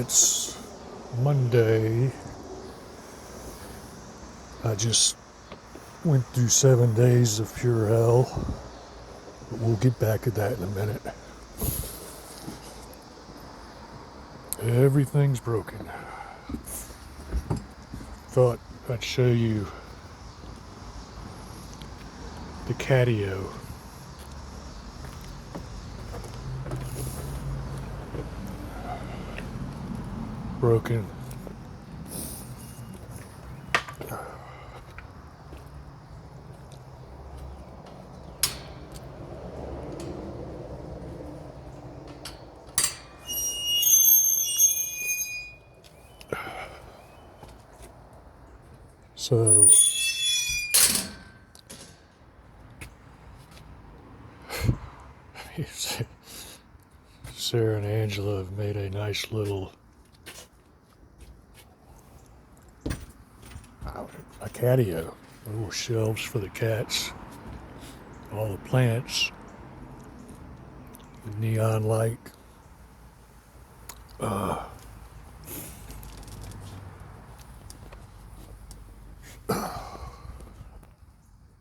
It's Monday. I just went through 7 days of pure hell, but we'll get back to that in a minute. Everything's broken. Thought I'd show you the catio. Broken. So Sarah and Angela have made a nice little a catio, little shelves for the cats, all the plants, the neon light.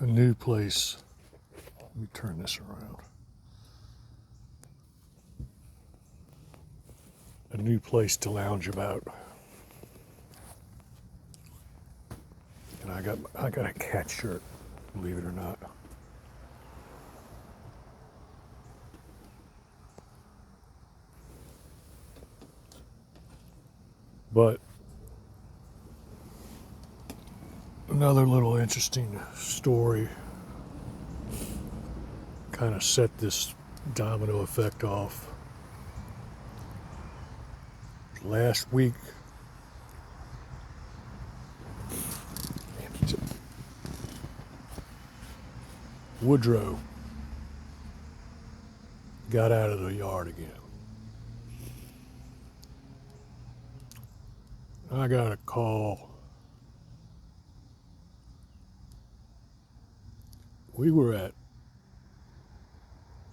A new place. Let me turn this around. A new place to lounge about. And I got a cat shirt, believe it or not. But another little interesting story kind of set this domino effect off. Last week, Woodrow got out of the yard again. I got a call. We were at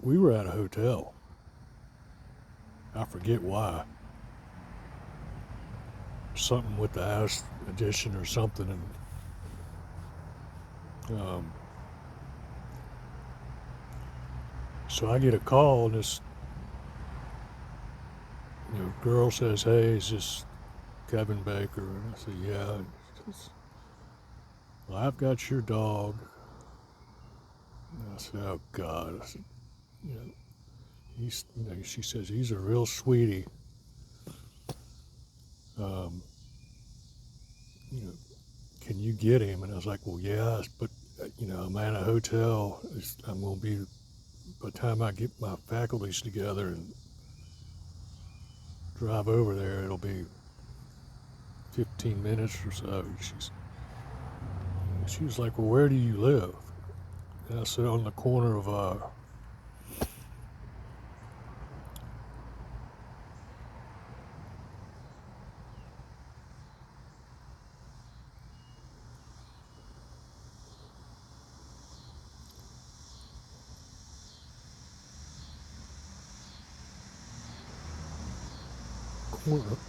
a hotel. I forget why. Something with the house addition or something, and so I get a call, and this girl says, "Hey, is this Kevin Baker?" And I said, "Yeah." And she says, "Well, I've got your dog." And I said, "Oh God." I said, "You know, she says, he's a real sweetie. Um, can you get him?" And I was like, "Well, yeah, but I'm at a hotel. I'm going to be, by the time I get my faculties together and drive over there, it'll be 15 minutes or so." She was like, "Well, where do you live?" And I said, "On the corner of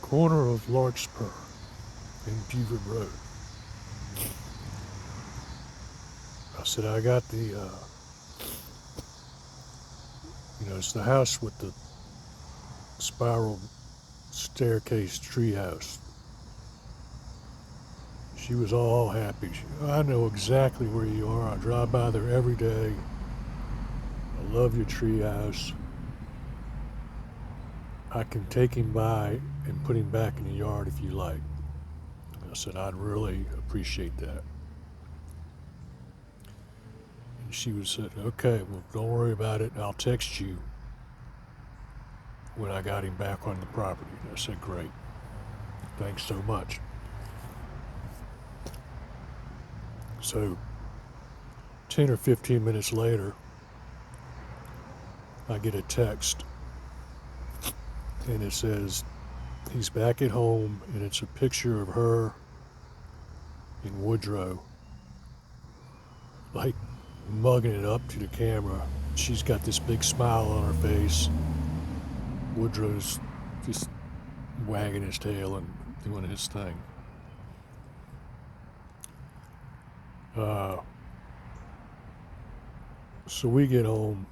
corner of Larkspur and Beaver Road." I said, "I got the, it's the house with the spiral staircase treehouse." She was all happy. "I know exactly where you are. I drive by there every day. I love your treehouse. I can take him by and put him back in the yard if you like." I said, "I'd really appreciate that." And she was said, "Okay, well, don't worry about it. I'll text you when I got him back on the property." And I said, "Great. Thanks so much." So 10 or 15 minutes later, I get a text, and it says he's back at home, and it's a picture of her and Woodrow, like mugging it up to the camera. She's got this big smile on her face. Woodrow's just wagging his tail and doing his thing. So we get home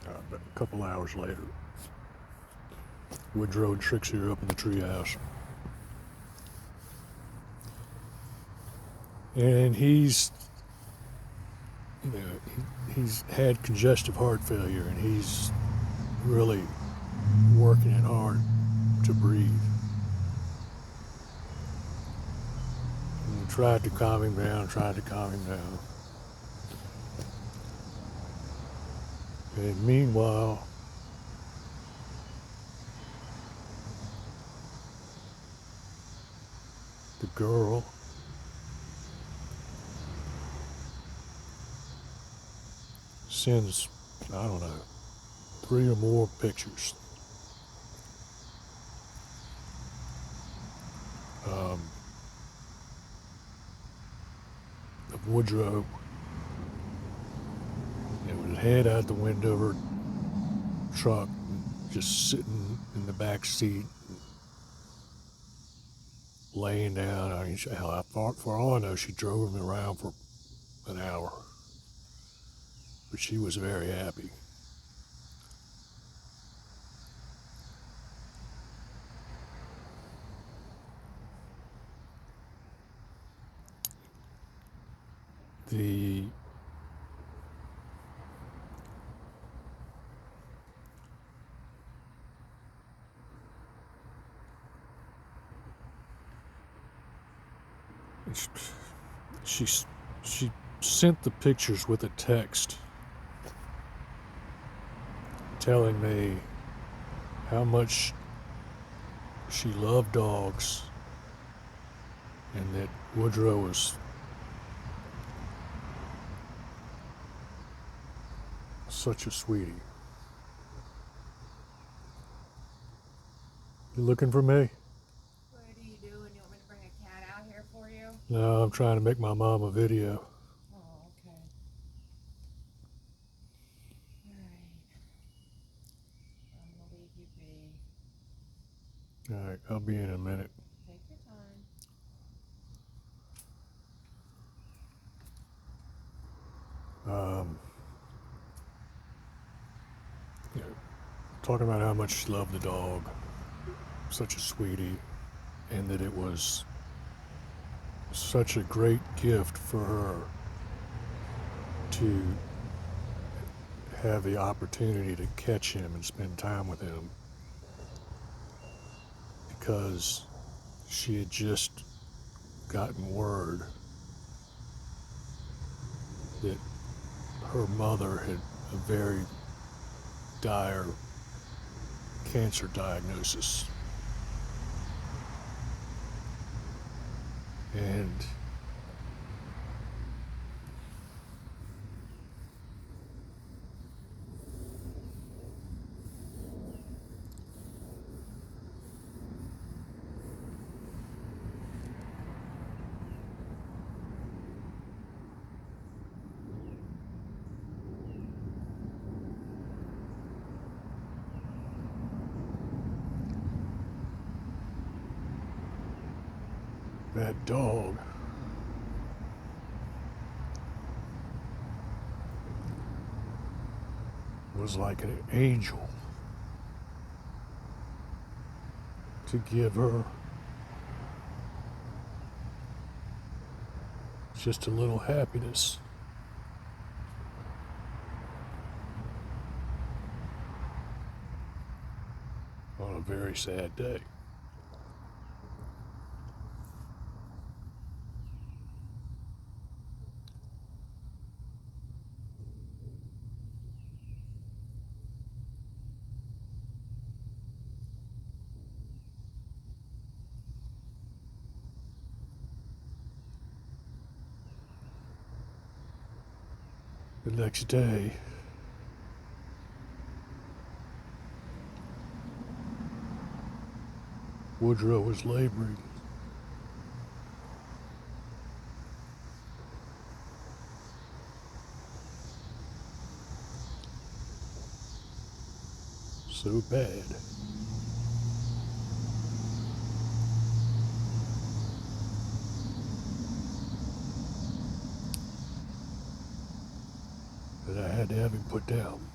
a couple hours later. Woodrow and Trixie are up in the treehouse. And he's had congestive heart failure, and he's really working it hard to breathe. And we tried to calm him down. And meanwhile, the girl sends, I don't know, 3 or more pictures. Of Woodrow, with his head out the window of her truck, just sitting in the back seat, laying down. I mean, hell, for all I know, she drove him around for an hour, but she was very happy. The she sent the pictures with a text telling me how much she loved dogs and that Woodrow was such a sweetie. You looking for me? What are you doing? You want me to bring a cat out here for you? No, I'm trying to make my mom a video. Oh, okay. Alright. I'm gonna leave you be. Alright, I'll be in a minute. Take your time. Talking about how much she loved the dog, such a sweetie, and that it was such a great gift for her to have the opportunity to catch him and spend time with him, because she had just gotten word that her mother had a very dire cancer diagnosis. And that dog was like an angel to give her just a little happiness. On a very sad day. The next day, Woodrow was laboring. so bad. That I had to have him put down.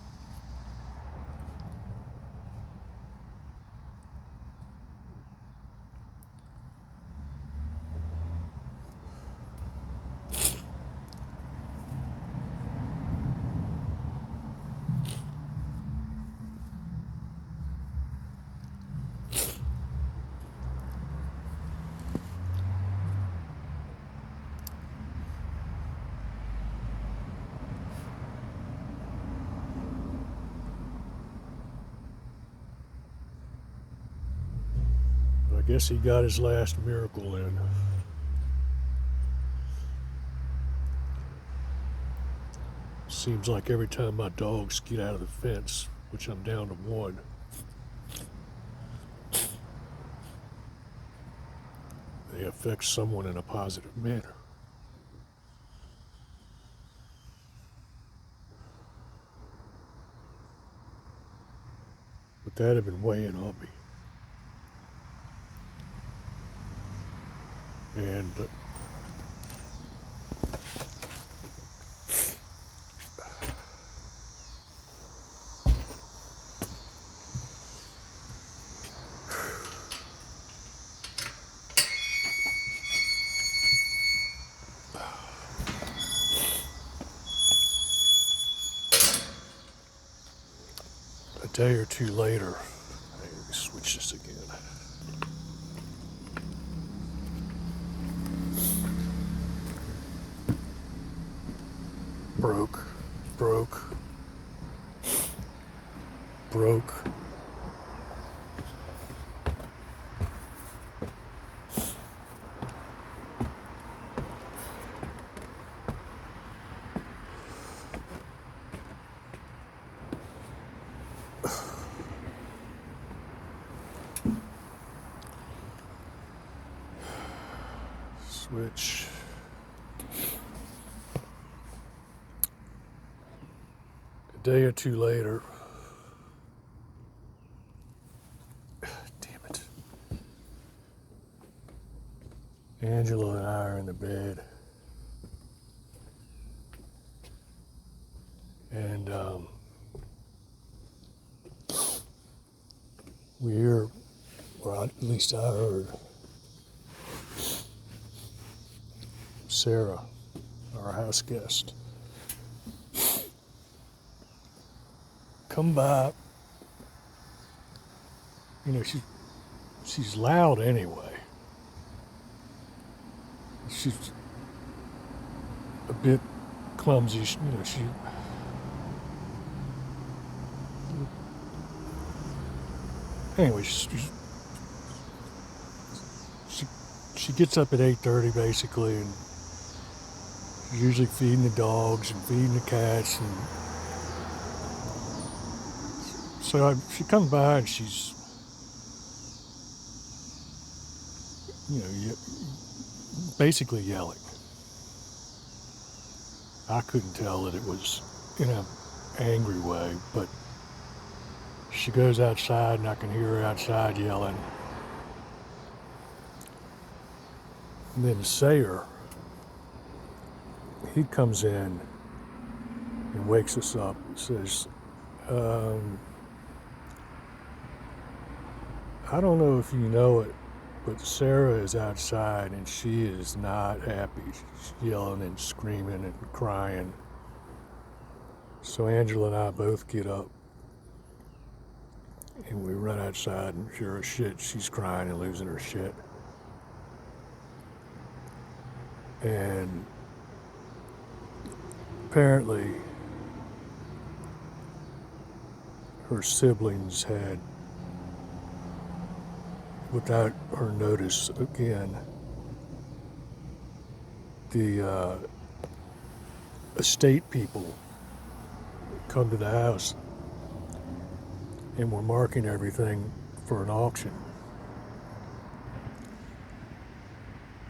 I guess he got his last miracle in. Seems like every time my dogs get out of the fence, which I'm down to one, they affect someone in a positive manner. But that had been weighing on me. And a day or two later, let me switch this again. Broke. Switch. A day or two later, damn it, Angela and I are in the bed, and we hear, or at least I heard, Sarah, our house guest, come by. You know, she's loud anyway. She's a bit clumsy, you know, anyway, she gets up at 8:30 basically, and she's usually feeding the dogs and feeding the cats, and so she comes by and she's, you know, basically yelling. I couldn't tell that it was in an angry way, but she goes outside and I can hear her outside yelling. And then Sayer, he comes in and wakes us up and says, I don't know if you know it, but Sarah is outside and she is not happy. She's yelling and screaming and crying. So Angela and I both get up and we run outside, and sure as shit, she's crying and losing her shit. And apparently her siblings had, without her notice again, the estate people come to the house and were marking everything for an auction.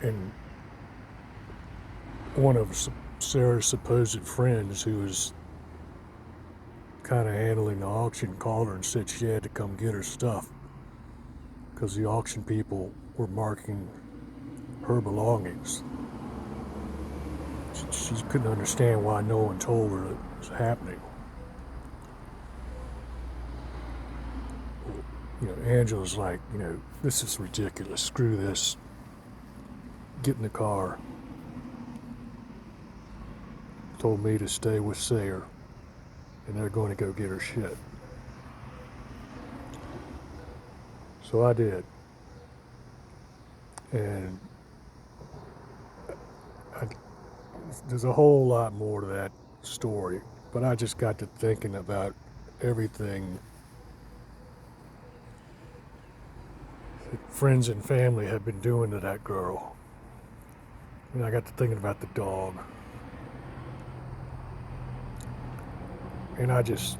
And one of Sarah's supposed friends, who was kind of handling the auction called her and said she had to come get her stuff because the auction people were marking her belongings. She couldn't understand why no one told her it was happening. Angela's like, this is ridiculous. Screw this. Get in the car. Told me to stay with Sayer, and they're going to go get her shit. So I did. And there's a whole lot more to that story, but I just got to thinking about everything that friends and family had been doing to that girl. And I got to thinking about the dog. And I just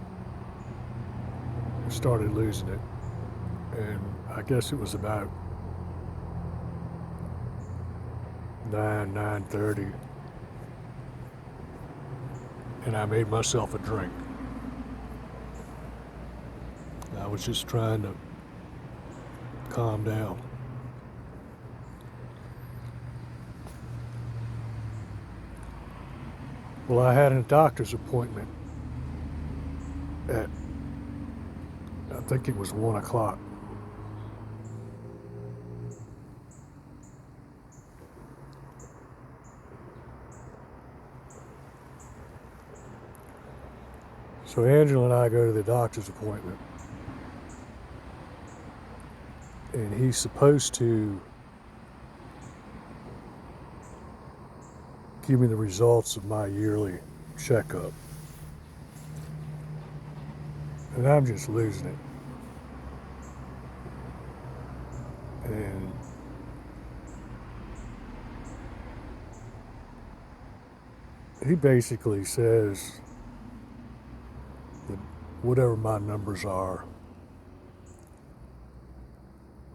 started losing it. And I guess it was about 9:30. And I made myself a drink. I was just trying to calm down. Well, I had a doctor's appointment at, I think it was 1 o'clock. So Angela and I go to the doctor's appointment, and he's supposed to give me the results of my yearly checkup. And I'm just losing it. And he basically says that whatever my numbers are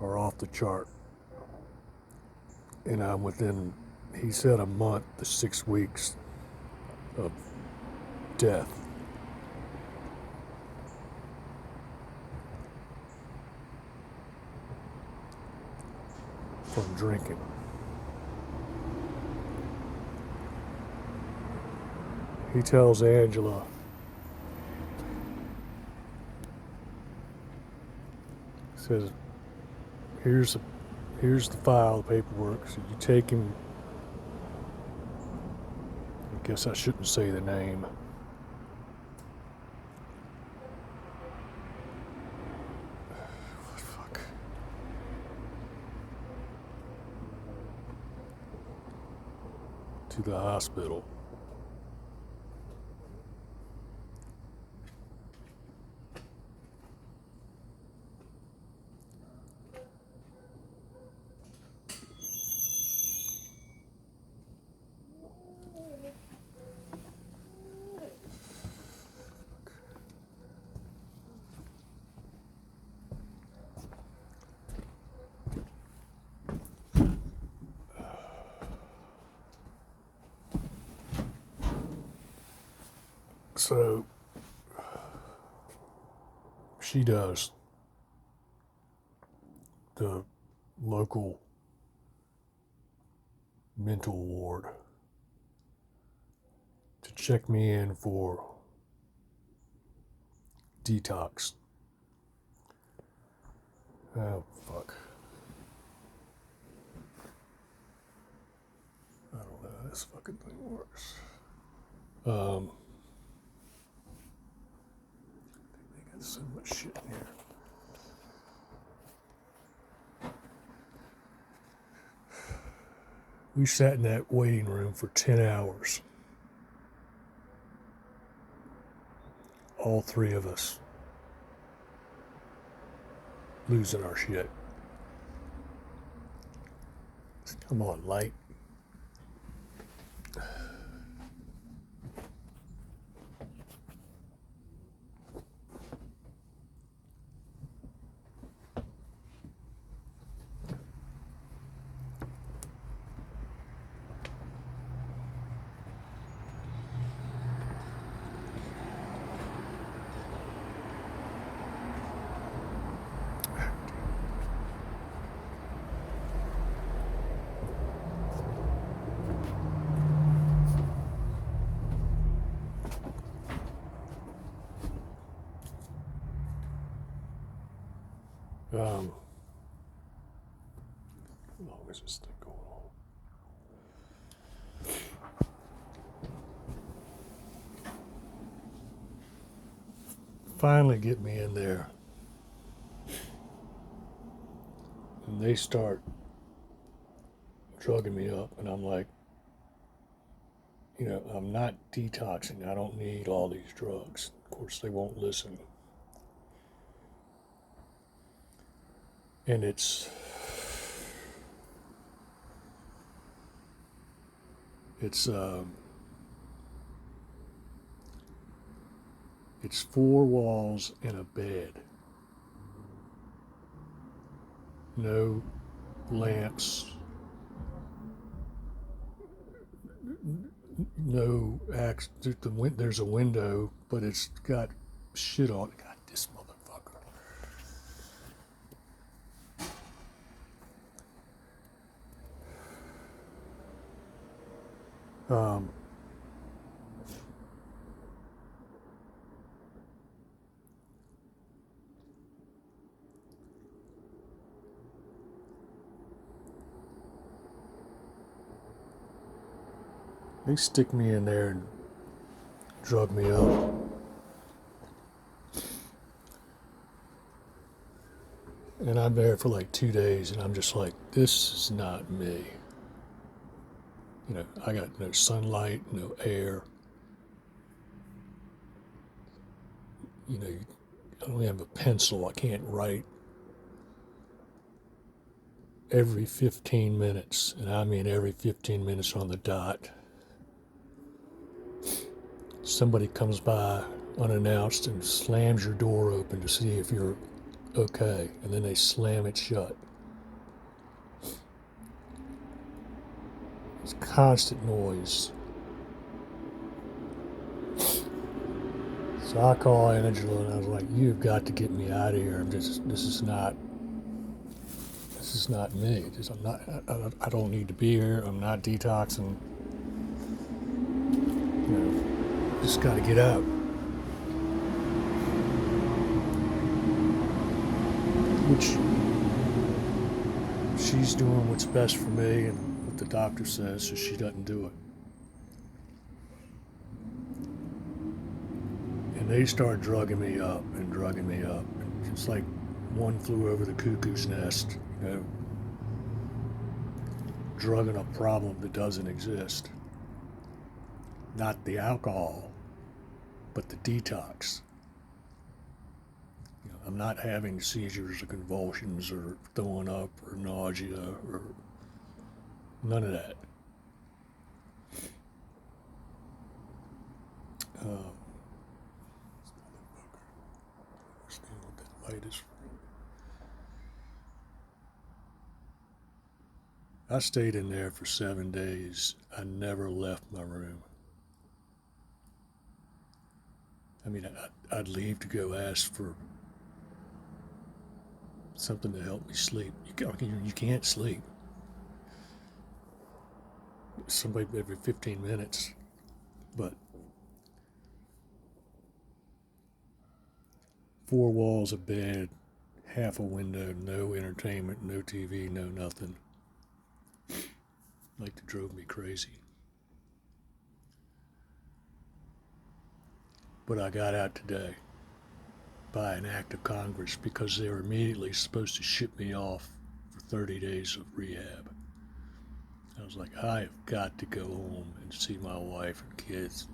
off the chart. And I'm within, he said, a month to 6 weeks of death. From drinking. He tells Angela, says, here's the file, the paperwork. So you take him. I guess I shouldn't say the name. Fuck. To the hospital. So she does the local mental ward to check me in for detox. Oh, fuck. I don't know how this fucking thing works. They got so much shit in here. We sat in that waiting room for 10 hours. All three of us. Losing our shit. Come on, light. How long is this thing going on? Finally get me in there. And they start drugging me up, and I'm like, I'm not detoxing. I don't need all these drugs. Of course, they won't listen. And it's four walls and a bed. No lamps. No ax. There's a window, but it's got shit on it. God, this motherfucker. Um, they stick me in there and drug me up. And I'm there for like 2 days, and I'm just like, this is not me. I got no sunlight, no air. I don't have a pencil. I can't write. Every 15 minutes, and I mean every 15 minutes on the dot, somebody comes by unannounced and slams your door open to see if you're okay, and then they slam it shut. It's constant noise. So I call Angela and I was like, "You've got to get me out of here. This is not me. I'm not. I don't need to be here. I'm not detoxing. Just got to get out." Which she's doing what's best for me and what the doctor says, so she doesn't do it. And they start drugging me up and drugging me up. And it's like one flew over the cuckoo's nest, drugging a problem that doesn't exist. Not the alcohol, but the detox. I'm not having seizures or convulsions or throwing up or nausea or none of that. Understand what that light is for. I stayed in there for 7 days. I never left my room. I mean, I'd leave to go ask for something to help me sleep. You can't sleep. Somebody every 15 minutes. But four walls, a bed, half a window, no entertainment, no TV, no nothing. Like it drove me crazy. But I got out today by an act of Congress because they were immediately supposed to ship me off for 30 days of rehab. I was like, I have got to go home and see my wife and kids,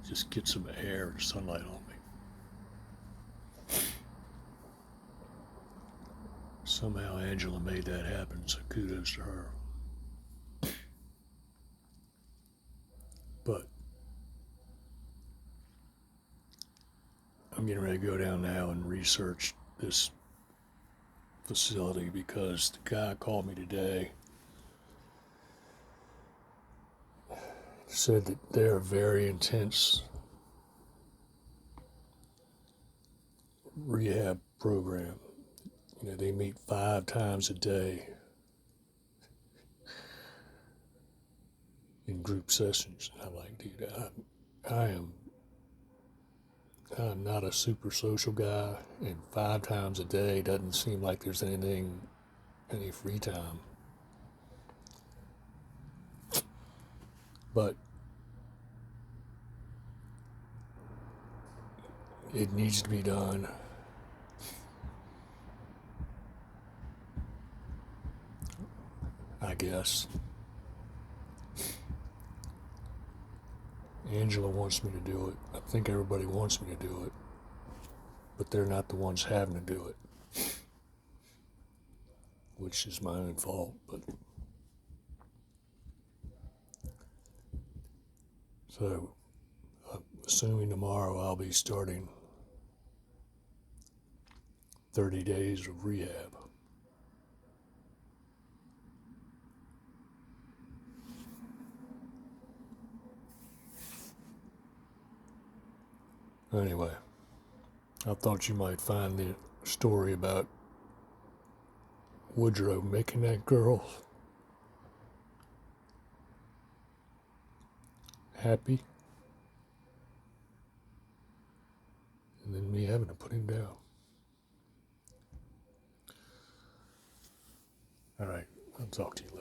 just get some air and sunlight on me. Somehow Angela made that happen, so kudos to her. But I'm getting ready to go down now and research this facility because the guy called me today, said that they're a very intense rehab program. They meet 5 times a day in group sessions. And I'm like, dude, I am I'm not a super social guy, and 5 times a day doesn't seem like there's any free time. But it needs to be done. I guess. Angela wants me to do it. I think everybody wants me to do it. But they're not the ones having to do it. Which is my own fault. But so, assuming tomorrow I'll be starting 30 days of rehab. Anyway, I thought you might find the story about Woodrow making that girl happy, and then me having to put him down. All right, I'll talk to you later.